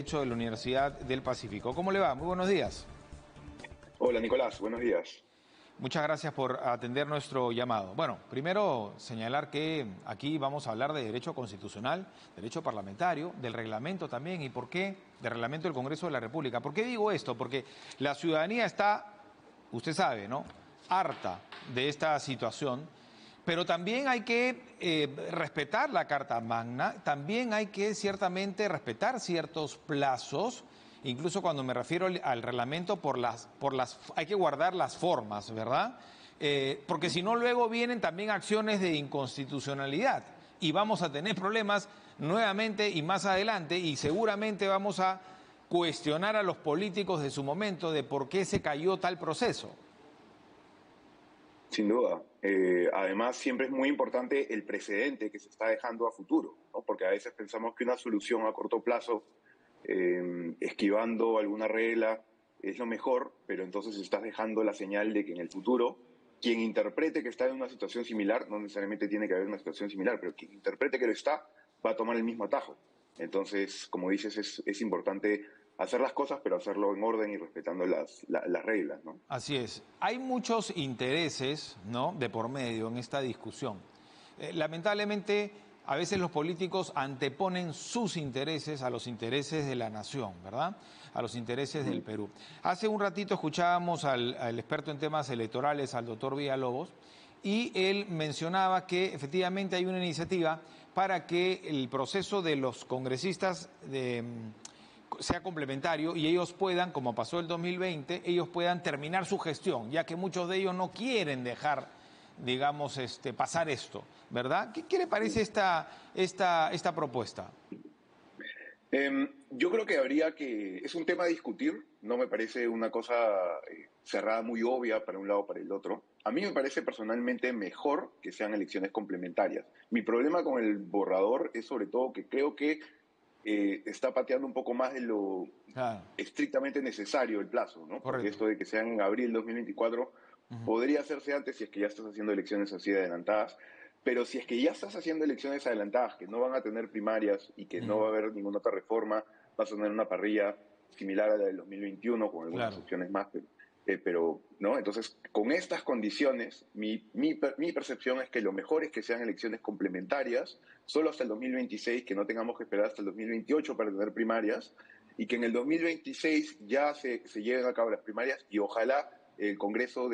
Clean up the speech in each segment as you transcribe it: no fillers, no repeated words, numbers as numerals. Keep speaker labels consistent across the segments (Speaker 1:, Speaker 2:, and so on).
Speaker 1: De la Universidad del Pacífico. ¿Cómo le va? Muy buenos días.
Speaker 2: Hola Nicolás, buenos días.
Speaker 1: Muchas gracias por atender nuestro llamado. Bueno, primero señalar que aquí vamos a hablar de derecho constitucional, derecho parlamentario, del reglamento también y por qué, del reglamento del Congreso de la República. ¿Por qué digo esto? Porque la ciudadanía está, usted sabe, ¿no?, harta de esta situación, pero también hay que respetar la Carta Magna, también hay que ciertamente respetar ciertos plazos. Incluso cuando me refiero al reglamento, hay que guardar las formas, ¿verdad? Porque si no, luego vienen también acciones de inconstitucionalidad y vamos a tener problemas nuevamente y más adelante y seguramente vamos a cuestionar a los políticos de su momento de por qué se cayó tal proceso.
Speaker 2: Sin duda. Además, siempre es muy importante el precedente que se está dejando a futuro, ¿no? Porque a veces pensamos que una solución a corto plazo, esquivando alguna regla, es lo mejor, pero entonces estás dejando la señal de que en el futuro, quien interprete que está en una situación similar, no necesariamente tiene que haber una situación similar, pero quien interprete que lo está, va a tomar el mismo atajo. Entonces, como dices, es importante hacer las cosas, pero hacerlo en orden y respetando las reglas, ¿no?
Speaker 1: Así es. Hay muchos intereses, ¿no?, de por medio en esta discusión. Lamentablemente, a veces los políticos anteponen sus intereses a los intereses de la nación, ¿verdad?, a los intereses del Perú. Hace un ratito escuchábamos al experto en temas electorales, al doctor Villalobos, y él mencionaba que efectivamente hay una iniciativa para que el proceso de los congresistas sea complementario y ellos puedan, como pasó el 2020, ellos puedan terminar su gestión, ya que muchos de ellos no quieren dejar, digamos, pasar esto, ¿verdad? ¿Qué le parece esta propuesta?
Speaker 2: Yo creo que es un tema a discutir, no me parece una cosa cerrada muy obvia para un lado o para el otro. A mí me parece personalmente mejor que sean elecciones complementarias. Mi problema con el borrador es sobre todo que creo que está pateando un poco más de lo
Speaker 1: Claro,
Speaker 2: estrictamente necesario el plazo, ¿no? Porque
Speaker 1: correcto.
Speaker 2: esto de que sean en abril 2024
Speaker 1: Ujú,
Speaker 2: podría hacerse antes si es que ya estás haciendo elecciones así de adelantadas, pero si es que ya estás haciendo elecciones adelantadas que no van a tener primarias y que no
Speaker 1: ujú,
Speaker 2: va a haber ninguna otra reforma, vas a tener una parrilla similar a la del 2021 con algunas
Speaker 1: claro.
Speaker 2: opciones más, pero ¿no? Entonces, con estas condiciones, mi percepción es que lo mejor es que sean elecciones complementarias, solo hasta el 2026, que no tengamos que esperar hasta el 2028 para tener primarias, y que en el 2026 ya se lleven a cabo las primarias y ojalá el Congreso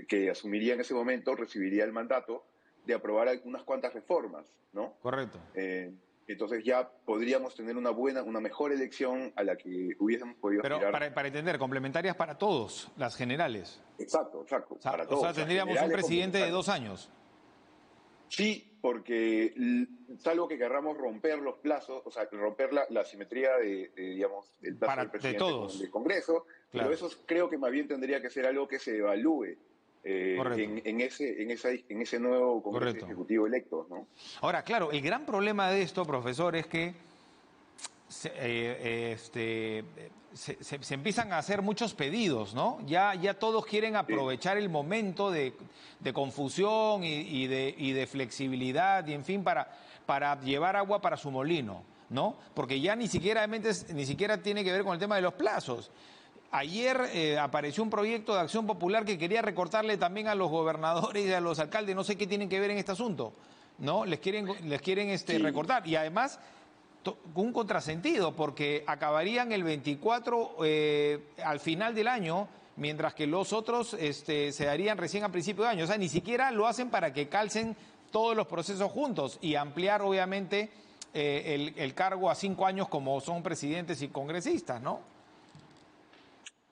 Speaker 2: que asumiría en ese momento recibiría el mandato de aprobar unas cuantas reformas, ¿no?
Speaker 1: Correcto.
Speaker 2: Eh, entonces ya podríamos tener una mejor elección a la que hubiésemos podido
Speaker 1: Pero
Speaker 2: aspirar.
Speaker 1: para entender, complementarias para todos, las generales.
Speaker 2: Exacto, exacto, para
Speaker 1: O sea,
Speaker 2: todos, las
Speaker 1: tendríamos un
Speaker 2: generales
Speaker 1: presidente de
Speaker 2: complementarias.
Speaker 1: 2 años.
Speaker 2: Sí, porque salvo que querramos romper los plazos, o sea, romper la simetría digamos, del plazo del
Speaker 1: De
Speaker 2: presidente con el del
Speaker 1: todos.
Speaker 2: Congreso, pero
Speaker 1: Claro,
Speaker 2: eso creo que más bien tendría que ser algo que se evalúe
Speaker 1: correcto,
Speaker 2: en ese nuevo Congreso
Speaker 1: correcto.
Speaker 2: Ejecutivo electo, ¿no?
Speaker 1: Ahora, claro, el gran problema de esto, profesor, es que se empiezan a hacer muchos pedidos, ¿no? Ya todos quieren
Speaker 2: Sí,
Speaker 1: aprovechar el momento de confusión y de flexibilidad y, en fin, para llevar agua para su molino, ¿no? Porque ya ni siquiera tiene que ver con el tema de los plazos. Ayer apareció un proyecto de acción popular que quería recortarle también a los gobernadores y a los alcaldes, no sé qué tienen que ver en este asunto, ¿no? Les quieren
Speaker 2: sí,
Speaker 1: recortar y además un contrasentido, porque acabarían el 24 al final del año, mientras que los otros se darían recién a principio de año. O sea, ni siquiera lo hacen para que calcen todos los procesos juntos y ampliar, obviamente, el cargo a 5 años como son presidentes y congresistas, ¿no?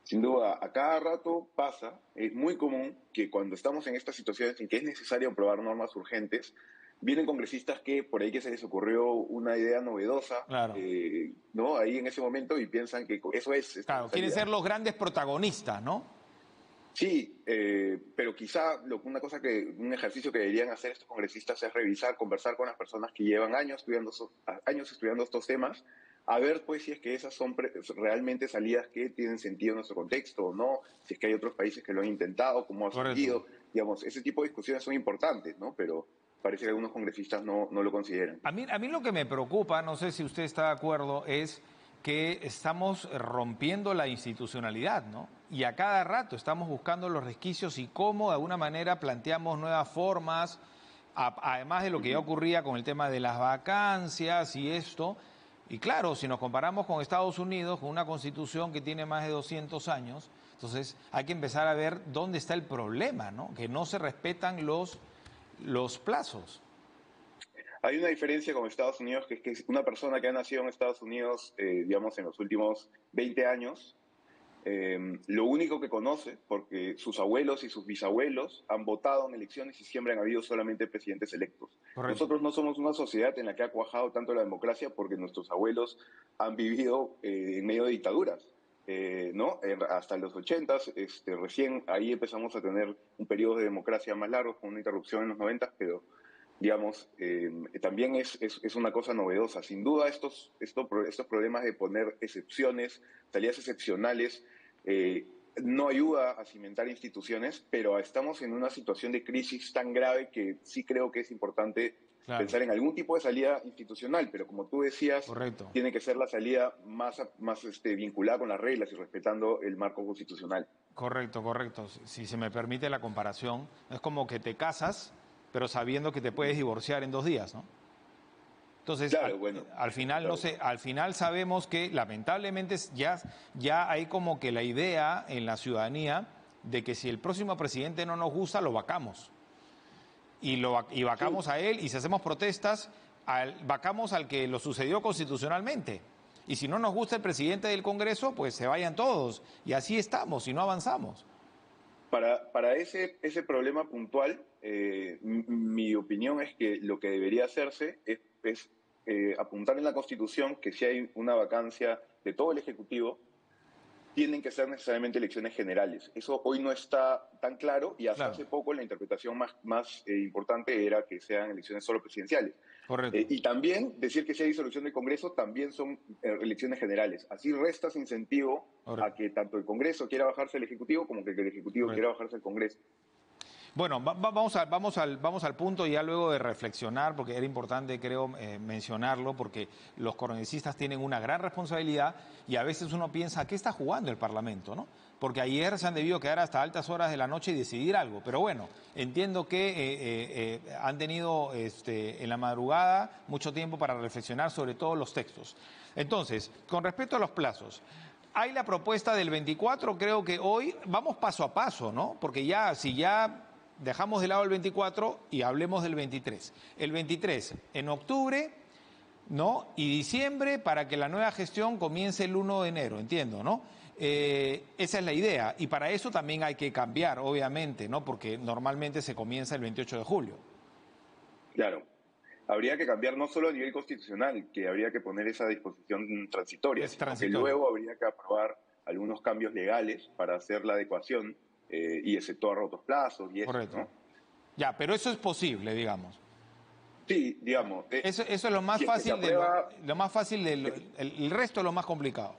Speaker 2: sin duda, a cada rato pasa, es muy común que cuando estamos en estas situaciones en que es necesario aprobar normas urgentes, vienen congresistas que por ahí que se les ocurrió una idea novedosa,
Speaker 1: Claro,
Speaker 2: ¿no? Ahí en ese momento y piensan que eso es la
Speaker 1: claro, quieren
Speaker 2: salida.
Speaker 1: ser los grandes protagonistas, ¿no?
Speaker 2: Sí, pero quizá un ejercicio que deberían hacer estos congresistas es revisar, conversar con las personas que llevan años estudiando estos temas, a ver pues si es que esas son realmente salidas que tienen sentido en nuestro contexto o no, si es que hay otros países que lo han intentado, cómo ha
Speaker 1: Correcto.
Speaker 2: salido, digamos, ese tipo de discusiones son importantes, ¿no? Pero parece que algunos congresistas no lo consideran.
Speaker 1: A mí lo que me preocupa, no sé si usted está de acuerdo, es que estamos rompiendo la institucionalidad, ¿no? Y a cada rato estamos buscando los resquicios y cómo de alguna manera planteamos nuevas formas, además de lo que ya ocurría con el tema de las vacancias y esto. Y claro, si nos comparamos con Estados Unidos, con una constitución que tiene más de 200 años, entonces hay que empezar a ver dónde está el problema, ¿no? Que no se respetan los plazos.
Speaker 2: Hay una diferencia con Estados Unidos, que es que una persona que ha nacido en Estados Unidos, digamos, en los últimos 20 años, lo único que conoce, porque sus abuelos y sus bisabuelos han votado en elecciones y siempre han habido solamente presidentes electos.
Speaker 1: Correcto.
Speaker 2: Nosotros no somos una sociedad en la que ha cuajado tanto la democracia porque nuestros abuelos han vivido en medio de dictaduras. ¿No? Hasta los 80s, recién ahí empezamos a tener un periodo de democracia más largo, con una interrupción en los 90s, pero digamos, también es una cosa novedosa. Sin duda, estos problemas de poner excepciones, salidas excepcionales, no ayuda a cimentar instituciones, pero estamos en una situación de crisis tan grave que sí creo que es importante pensar en algún tipo de salida institucional, pero como tú decías,
Speaker 1: correcto,
Speaker 2: tiene que ser la salida más vinculada con las reglas y respetando el marco constitucional.
Speaker 1: Correcto, correcto. Si se me permite la comparación, es como que te casas, pero sabiendo que te puedes divorciar en 2 días, ¿no? Entonces,
Speaker 2: claro,
Speaker 1: al final,
Speaker 2: claro.
Speaker 1: no sé, al final sabemos que lamentablemente ya hay como que la idea en la ciudadanía de que si el próximo presidente no nos gusta, lo vacamos. Y vacamos
Speaker 2: Sí.
Speaker 1: a él, y si hacemos protestas, vacamos al que lo sucedió constitucionalmente. Y si no nos gusta el presidente del Congreso, pues se vayan todos. Y así estamos, y no avanzamos.
Speaker 2: Para ese problema puntual, mi opinión es que lo que debería hacerse es apuntar en la Constitución que si hay una vacancia de todo el Ejecutivo, tienen que ser necesariamente elecciones generales. Eso hoy no está tan claro y hasta
Speaker 1: Claro.
Speaker 2: hace poco la interpretación más importante era que sean elecciones solo presidenciales.
Speaker 1: Correcto.
Speaker 2: Y también decir que si hay disolución del Congreso también son elecciones generales. Así restas incentivo a que tanto el Congreso quiera bajarse al Ejecutivo como que el Ejecutivo quiera bajarse al Congreso.
Speaker 1: Bueno, vamos al punto ya luego de reflexionar, porque era importante, creo, mencionarlo, porque los congresistas tienen una gran responsabilidad y a veces uno piensa, ¿a qué está jugando el Parlamento, no? Porque ayer se han debido quedar hasta altas horas de la noche y decidir algo. Pero bueno, entiendo que han tenido en la madrugada mucho tiempo para reflexionar sobre todos los textos. Entonces, con respecto a los plazos, hay la propuesta del 24, creo que hoy vamos paso a paso, ¿no? Porque si ya dejamos de lado el 24 y hablemos del 23. El 23 en octubre, ¿no? Y diciembre para que la nueva gestión comience el 1 de enero, entiendo, ¿no? Esa es la idea. Y para eso también hay que cambiar, obviamente, ¿no? Porque normalmente se comienza el 28 de julio.
Speaker 2: Claro. Habría que cambiar no solo a nivel constitucional, que habría que poner esa disposición transitoria, sino que luego habría que aprobar algunos cambios legales para hacer la adecuación y exceptuar otros plazos y eso,
Speaker 1: correcto,
Speaker 2: ¿no?
Speaker 1: Ya, pero eso es posible, digamos.
Speaker 2: Sí, digamos.
Speaker 1: Eso es lo más fácil, lo más fácil el resto es lo más complicado.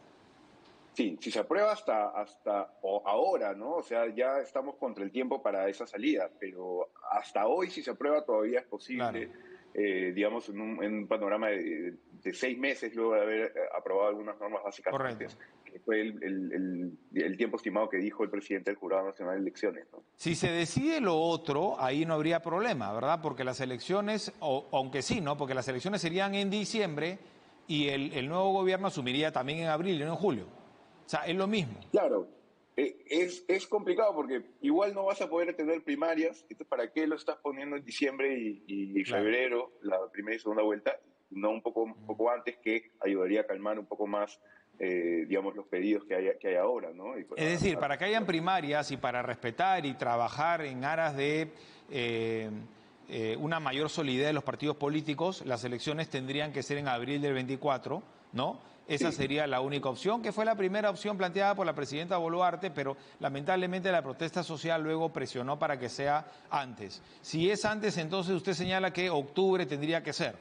Speaker 2: Sí, si se aprueba hasta ahora, ¿no? O sea, ya estamos contra el tiempo para esa salida, pero hasta hoy si se aprueba todavía es posible, claro. Digamos, en un panorama de 6 meses luego de haber aprobado algunas normas básicas antes, que fue el tiempo estimado que dijo el presidente del Jurado Nacional de Elecciones, ¿no?
Speaker 1: Si se decide lo otro, ahí no habría problema, ¿verdad? Porque las elecciones, aunque sí, ¿no? Porque las elecciones serían en diciembre y el nuevo gobierno asumiría también en abril y no en julio. O sea, es lo mismo.
Speaker 2: Claro, es complicado porque igual no vas a poder tener primarias, entonces ¿para qué lo estás poniendo en diciembre y febrero, la primera y segunda vuelta? No un poco antes, que ayudaría a calmar un poco más, digamos, los pedidos que hay ahora, ¿no?
Speaker 1: Es decir, para que hayan primarias y para respetar y trabajar en aras de una mayor solidez de los partidos políticos, las elecciones tendrían que ser en abril del 24, ¿no? Esa sería la única opción, que fue la primera opción planteada por la presidenta Boluarte, pero lamentablemente la protesta social luego presionó para que sea antes. Si es antes, entonces usted señala que octubre tendría que ser.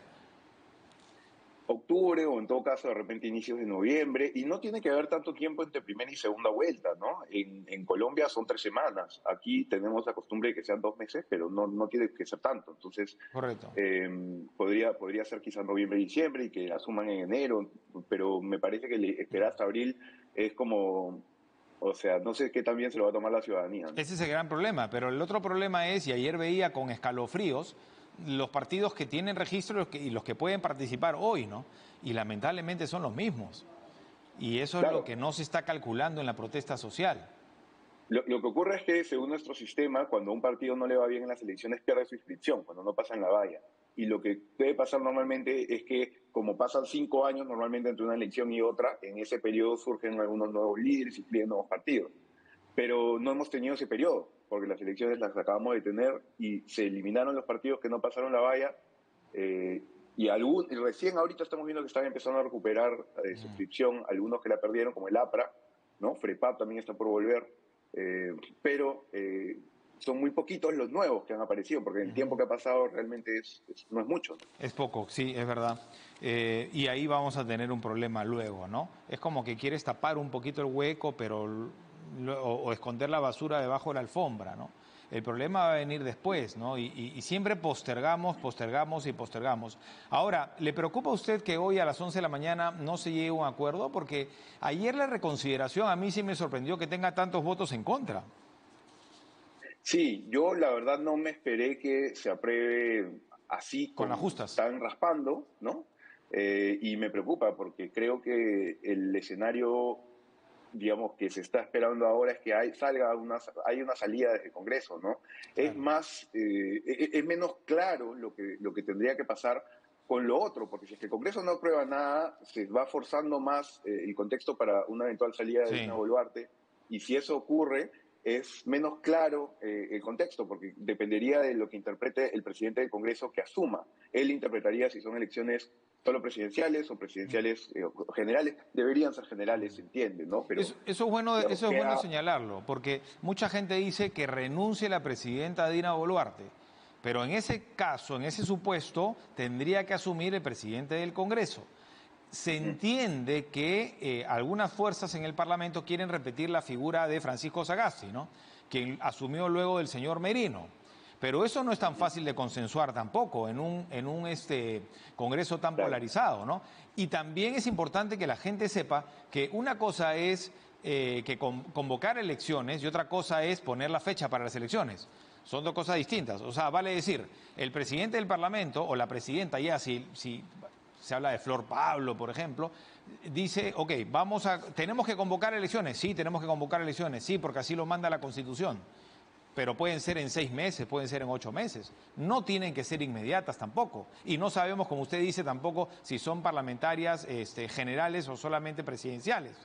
Speaker 2: octubre o en todo caso de repente inicios de noviembre, y no tiene que haber tanto tiempo entre primera y segunda vuelta, ¿no? En Colombia son 3 semanas, aquí tenemos la costumbre de que sean 2 meses, pero no tiene que ser tanto, entonces
Speaker 1: Correcto.
Speaker 2: podría ser quizás noviembre y diciembre y que asuman en enero, pero me parece que esperar hasta abril es como, o sea, no sé qué también se lo va a tomar la ciudadanía, ¿no?
Speaker 1: Ese es el gran problema, pero el otro problema es, y ayer veía con escalofríos, los partidos que tienen registro y los que pueden participar hoy, ¿no? Y lamentablemente son los mismos. Y eso es lo
Speaker 2: Claro,
Speaker 1: que no se está calculando en la protesta social.
Speaker 2: lo que ocurre es que, según nuestro sistema, cuando a un partido no le va bien en las elecciones, pierde su inscripción, cuando no pasa en la valla. Y lo que debe pasar normalmente es que, como pasan 5 años normalmente entre una elección y otra, en ese periodo surgen algunos nuevos líderes y piden nuevos partidos. Pero no hemos tenido ese periodo, porque las elecciones las acabamos de tener y se eliminaron los partidos que no pasaron la valla. Y recién ahorita estamos viendo que están empezando a recuperar suscripción, algunos que la perdieron, como el APRA, ¿no? FREPAP también está por volver, pero son muy poquitos los nuevos que han aparecido, porque el tiempo que ha pasado realmente no es mucho, ¿no?
Speaker 1: Es poco, sí, es verdad. Y ahí vamos a tener un problema luego, ¿no? Es como que quieres tapar un poquito el hueco, pero o esconder la basura debajo de la alfombra, ¿no? El problema va a venir después, ¿no? Y siempre postergamos, postergamos y postergamos. Ahora, ¿le preocupa a usted que hoy a las 11 de la mañana no se llegue a un acuerdo? Porque ayer la reconsideración a mí sí me sorprendió que tenga tantos votos en contra.
Speaker 2: Sí, yo la verdad no me esperé que se apruebe así,
Speaker 1: Con las
Speaker 2: como
Speaker 1: justas.
Speaker 2: están raspando, ¿no? Y me preocupa porque creo que el escenario, digamos, que se está esperando ahora es que hay una salida desde el Congreso, ¿no?
Speaker 1: Claro.
Speaker 2: Es menos claro lo que tendría que pasar con lo otro, porque si es que el Congreso no aprueba nada, se va forzando más el contexto para una eventual salida de Dina
Speaker 1: Sí.
Speaker 2: Boluarte, y si eso ocurre, es menos claro el contexto, porque dependería de lo que interprete el presidente del Congreso que asuma. Él interpretaría si son elecciones solo presidenciales o presidenciales generales. Deberían ser generales, se entiende, ¿no? Pero, digamos,
Speaker 1: Eso es bueno
Speaker 2: queda.
Speaker 1: señalarlo, porque mucha gente dice que renuncie la presidenta Dina Boluarte, pero en ese caso, en ese supuesto, tendría que asumir el presidente del Congreso. Se
Speaker 2: Ujú.
Speaker 1: entiende que algunas fuerzas en el Parlamento quieren repetir la figura de Francisco Sagasti, ¿no? Quien asumió luego del señor Merino. Pero eso no es tan fácil de consensuar tampoco en un Congreso tan
Speaker 2: Claro,
Speaker 1: polarizado, ¿no? Y también es importante que la gente sepa que una cosa es convocar elecciones y otra cosa es poner la fecha para las elecciones. Son dos cosas distintas. O sea, vale decir, el presidente del Parlamento o la presidenta ya, si se habla de Flor Pablo, por ejemplo, dice, ok, tenemos que convocar elecciones, sí, tenemos que convocar elecciones, sí, porque así lo manda la Constitución, pero pueden ser en 6 meses, pueden ser en 8 meses, no tienen que ser inmediatas tampoco, y no sabemos, como usted dice, tampoco si son parlamentarias generales o solamente presidenciales.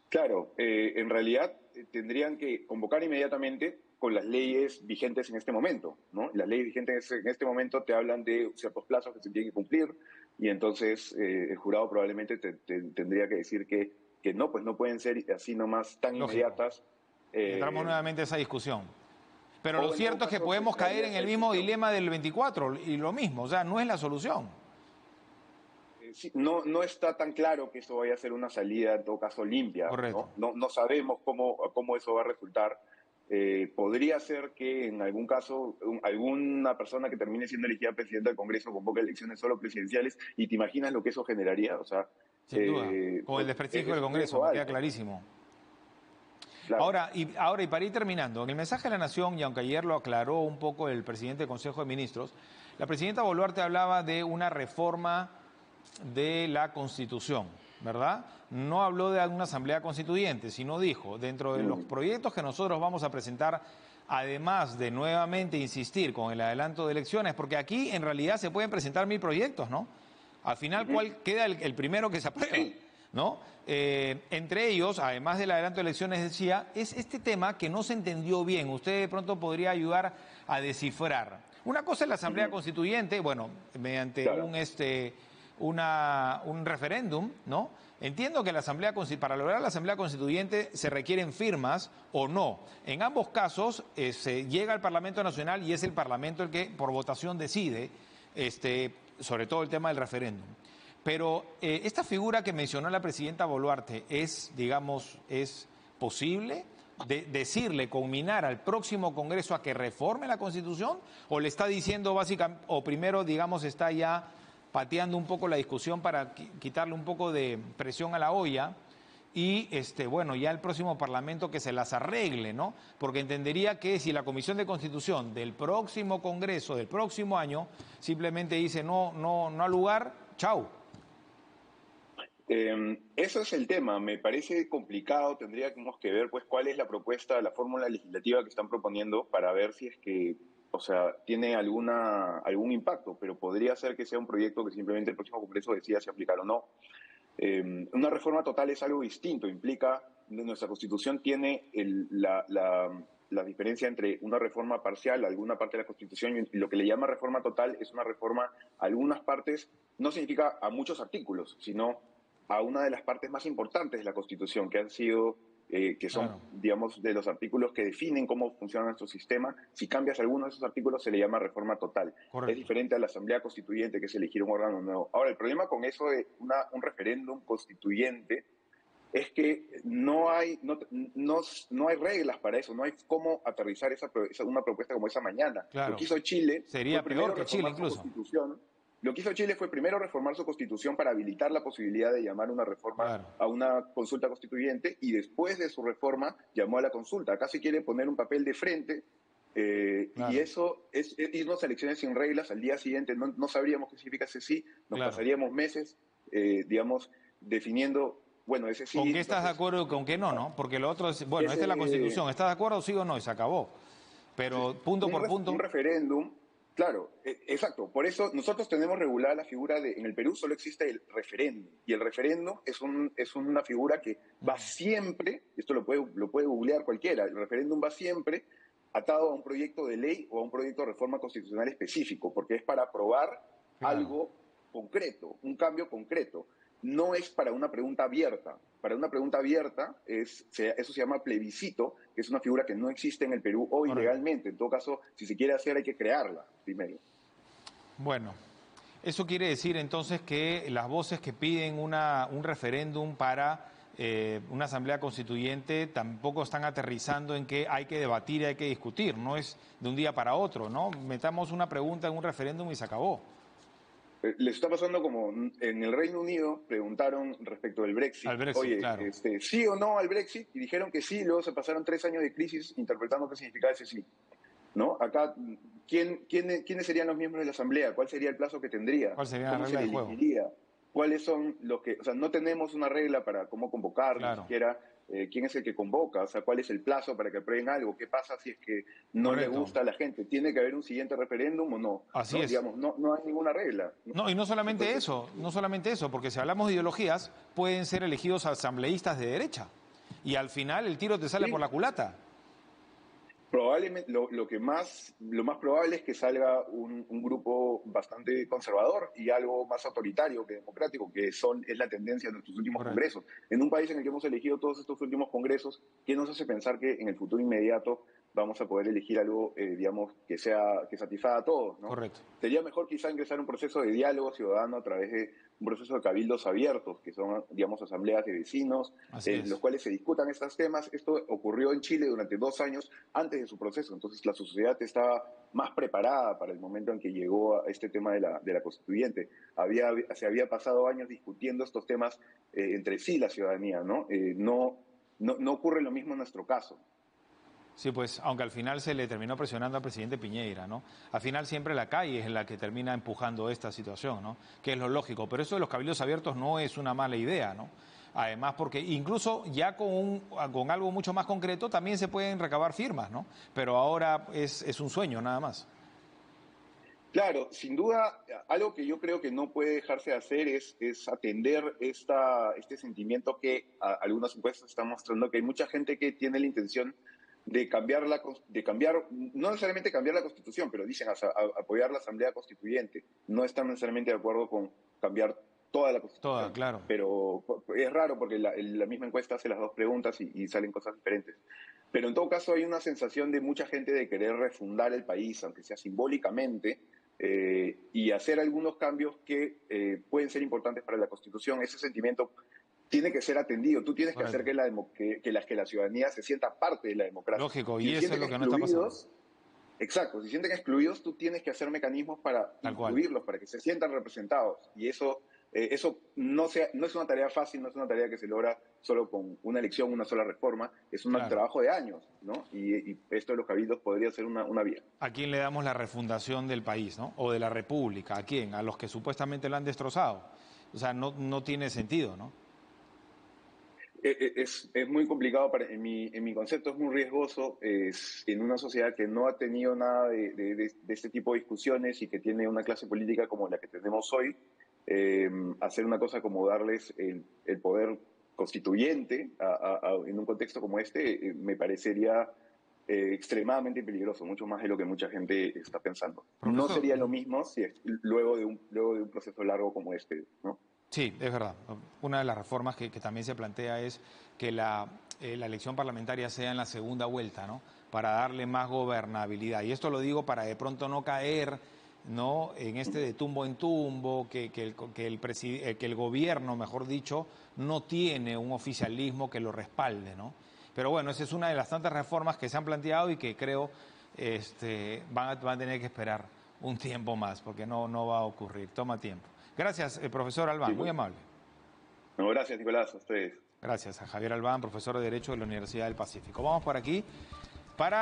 Speaker 2: claro. En realidad tendrían que convocar inmediatamente con las leyes vigentes en este momento, ¿no? Las leyes vigentes en este momento te hablan de ciertos plazos que se tienen que cumplir y entonces el jurado probablemente tendría que decir que no, pues no pueden ser así nomás tan
Speaker 1: Lógico,
Speaker 2: inmediatas.
Speaker 1: y entramos
Speaker 2: eh,
Speaker 1: nuevamente a esa discusión. Pero lo
Speaker 2: o en todo
Speaker 1: cierto es que
Speaker 2: caso se
Speaker 1: podemos caer
Speaker 2: esperaría
Speaker 1: en
Speaker 2: esa
Speaker 1: el mismo
Speaker 2: discusión.
Speaker 1: dilema del 24 y lo mismo, o sea, no es la solución.
Speaker 2: Sí, no está tan claro que eso vaya a ser una salida, en todo caso, limpia,
Speaker 1: Correcto.
Speaker 2: ¿no? No sabemos cómo eso va a resultar. Podría ser que en algún caso alguna persona que termine siendo elegida presidenta del Congreso convoque elecciones solo presidenciales y te imaginas lo que eso generaría. O sea,
Speaker 1: Sin duda, con el
Speaker 2: pues,
Speaker 1: desprestigio del
Speaker 2: es un
Speaker 1: Congreso,
Speaker 2: riesgo
Speaker 1: me queda
Speaker 2: alto, ¿no?
Speaker 1: clarísimo.
Speaker 2: Claro.
Speaker 1: Ahora, y para ir terminando, en el mensaje de la Nación, y aunque ayer lo aclaró un poco el presidente del Consejo de Ministros, la presidenta Boluarte hablaba de una reforma de la Constitución, ¿verdad? No habló de una asamblea constituyente, sino dijo, dentro de los
Speaker 2: Mm,
Speaker 1: proyectos que nosotros vamos a presentar, además de nuevamente insistir con el adelanto de elecciones, porque aquí en realidad se pueden presentar 1000 proyectos, ¿no? Al final,
Speaker 2: ujú.
Speaker 1: ¿cuál queda el primero que se aprueba?
Speaker 2: Sí,
Speaker 1: ¿No? Entre ellos, además del adelanto de elecciones, decía, es este tema que no se entendió bien. Usted de pronto podría ayudar a descifrar. Una cosa es la Asamblea
Speaker 2: ujú.
Speaker 1: Constituyente, bueno, mediante
Speaker 2: Claro.
Speaker 1: un referéndum, ¿no? Entiendo que para lograr la Asamblea Constituyente se requieren firmas o no. En ambos casos se llega al Parlamento Nacional y es el Parlamento el que por votación decide sobre todo el tema del referéndum. Pero esta figura que mencionó la presidenta Boluarte es, digamos, es posible decirle, conminar al próximo Congreso a que reforme la Constitución, o le está diciendo básicamente, o primero, digamos, está ya pateando un poco la discusión para quitarle un poco de presión a la olla y, bueno, ya el próximo Parlamento que se las arregle, ¿no? Porque entendería que si la Comisión de Constitución del próximo Congreso, del próximo año, simplemente dice no al lugar, chau.
Speaker 2: Eso es el tema. Me parece complicado. Tendríamos que ver, pues, cuál es la propuesta, la fórmula legislativa que están proponiendo para ver si es que, o sea, tiene algún impacto. Pero podría ser que sea un proyecto que simplemente el próximo Congreso decida si aplicar o no. Una reforma total es algo distinto. Implica, nuestra Constitución tiene la diferencia entre una reforma parcial a alguna parte de la Constitución y lo que le llama reforma total es una reforma a algunas partes. No significa a muchos artículos, sino a una de las partes más importantes de la Constitución, que han sido, que son, claro, digamos, de los artículos que definen cómo funciona nuestro sistema. Si cambias alguno de esos artículos, se le llama reforma total. Correcto. Es diferente a la Asamblea Constituyente, que es elegir un órgano nuevo. Ahora, el problema con eso de un referéndum constituyente es que no hay reglas para eso, no hay cómo aterrizar una propuesta como esa mañana.
Speaker 1: Claro.
Speaker 2: Lo que hizo Chile
Speaker 1: sería peor que Chile incluso.
Speaker 2: Lo que hizo Chile fue primero reformar su constitución para habilitar la posibilidad de llamar una reforma, claro, a una consulta constituyente, y después de su reforma llamó a la consulta. Acá se quiere poner un papel de frente, claro, y eso es irnos a elecciones sin reglas. Al día siguiente no sabríamos qué significa ese sí, nos claro, pasaríamos meses, digamos, definiendo, bueno, ese sí.
Speaker 1: ¿Con qué estás de acuerdo y con qué no? Porque lo otro es, bueno, esta es la Constitución, ¿estás de acuerdo, sí o no? Y se acabó. Pero punto por punto.
Speaker 2: Un referéndum. Claro, exacto. Por eso nosotros tenemos regulada la figura de, en el Perú solo existe el referéndum, y el referéndum es una figura que va siempre, esto lo puede googlear cualquiera, el referéndum va siempre atado a un proyecto de ley o a un proyecto de reforma constitucional específico, porque es para aprobar, claro, algo concreto, un cambio concreto. No es para una pregunta abierta. Para una pregunta abierta, eso se llama plebiscito, que es una figura que no existe en el Perú hoy. Correcto. Legalmente. En todo caso, si se quiere hacer, hay que crearla primero.
Speaker 1: Bueno, eso quiere decir entonces que las voces que piden un referéndum para una asamblea constituyente tampoco están aterrizando en que hay que debatir y hay que discutir. No es de un día para otro, ¿no? Metamos una pregunta en un referéndum y se acabó.
Speaker 2: Les está pasando como en el Reino Unido preguntaron respecto del Brexit.
Speaker 1: Al Brexit,
Speaker 2: oye,
Speaker 1: claro,
Speaker 2: ¿sí o no al Brexit? Y dijeron que sí, luego se pasaron 3 años de crisis interpretando qué significaba ese sí, ¿no? Acá, ¿quiénes serían los miembros de la Asamblea? ¿Cuál sería el plazo que tendría?
Speaker 1: ¿Cuál sería la regla del juego?
Speaker 2: ¿Cuáles son los que...? O sea, no tenemos una regla para cómo convocar, claro, ni siquiera quién es el que convoca, o sea, cuál es el plazo para que aprueben algo, qué pasa si es que no le gusta a la gente, ¿tiene que haber un siguiente referéndum o no?
Speaker 1: Así es.
Speaker 2: Digamos, no hay ninguna regla.
Speaker 1: No, y no solamente eso, porque si hablamos de ideologías, pueden ser elegidos asambleístas de derecha, y al final el tiro te sale por la culata.
Speaker 2: Probablemente, lo más probable es que salga un grupo bastante conservador y algo más autoritario que democrático, que es la tendencia de nuestros últimos Correcto. Congresos. En un país en el que hemos elegido todos estos últimos congresos, ¿qué nos hace pensar que en el futuro inmediato vamos a poder elegir algo, digamos, que satisfaga a todos, ¿no?
Speaker 1: Correcto.
Speaker 2: Sería mejor quizá ingresar un proceso de diálogo ciudadano a través de un proceso de cabildos abiertos, que son, digamos, asambleas de vecinos, los cuales se discutan estos temas. Esto ocurrió en Chile durante 2 años antes de su proceso, entonces la sociedad estaba más preparada para el momento en que llegó a este tema de la constituyente. Se había pasado años discutiendo estos temas entre sí la ciudadanía, ¿no? No ocurre lo mismo en nuestro caso.
Speaker 1: Sí, pues, aunque al final se le terminó presionando al presidente Piñera, ¿no? Al final siempre la calle es la que termina empujando esta situación, ¿no? Que es lo lógico. Pero eso de los cabildos abiertos no es una mala idea, ¿no? Además, porque incluso ya con algo mucho más concreto también se pueden recabar firmas, ¿no? Pero ahora es un sueño nada más.
Speaker 2: Claro, sin duda, algo que yo creo que no puede dejarse de hacer es atender este sentimiento que algunas encuestas están mostrando, que hay mucha gente que tiene la intención de cambiar, no necesariamente cambiar la Constitución, pero dicen apoyar la Asamblea Constituyente. No están necesariamente de acuerdo con cambiar toda la Constitución.
Speaker 1: Toda, claro.
Speaker 2: Pero es raro porque la misma encuesta hace las 2 preguntas y salen cosas diferentes. Pero en todo caso hay una sensación de mucha gente de querer refundar el país, aunque sea simbólicamente, y hacer algunos cambios que pueden ser importantes para la Constitución. Ese sentimiento tiene que ser atendido. Tú tienes que hacer
Speaker 1: Correcto.
Speaker 2: que la ciudadanía se sienta parte de la democracia.
Speaker 1: Lógico,
Speaker 2: Si
Speaker 1: y
Speaker 2: se
Speaker 1: eso es
Speaker 2: sienten
Speaker 1: lo que no está pasando.
Speaker 2: excluidos, exacto, si se sienten excluidos, tú tienes que hacer mecanismos para
Speaker 1: Tal cual.
Speaker 2: incluirlos, para que se sientan representados. Y eso no es una tarea fácil, no es una tarea que se logra solo con una elección, una sola reforma, es un
Speaker 1: Claro.
Speaker 2: trabajo de años, ¿no? Y esto de los cabildos podría ser una vía.
Speaker 1: ¿A quién le damos la refundación del país, ¿no? O de la República? ¿A quién? A los que supuestamente lo han destrozado. O sea, no tiene sentido, ¿no?
Speaker 2: Es muy complicado, en mi concepto es muy riesgoso, en una sociedad que no ha tenido nada de este tipo de discusiones y que tiene una clase política como la que tenemos hoy, hacer una cosa como darles el poder constituyente en un contexto como este, me parecería extremadamente peligroso, mucho más de lo que mucha gente está pensando. No
Speaker 1: Profesor,
Speaker 2: sería lo mismo si luego de un proceso largo como este, ¿no?
Speaker 1: sí, es verdad. Una de las reformas que también se plantea es que la elección parlamentaria sea en la segunda vuelta, ¿no? Para darle más gobernabilidad. Y esto lo digo para de pronto no caer, ¿no? En este de tumbo en tumbo, que el gobierno, mejor dicho, no tiene un oficialismo que lo respalde, ¿no? Pero bueno, esa es una de las tantas reformas que se han planteado y que creo van a tener que esperar un tiempo más, porque no va a ocurrir, toma tiempo. Gracias, profesor
Speaker 2: Sí,
Speaker 1: Albán, muy
Speaker 2: pues.
Speaker 1: amable.
Speaker 2: No, gracias, Nicolás, a ustedes.
Speaker 1: Gracias a Javier Albán, profesor de Derecho de la Universidad del Pacífico. Vamos por aquí para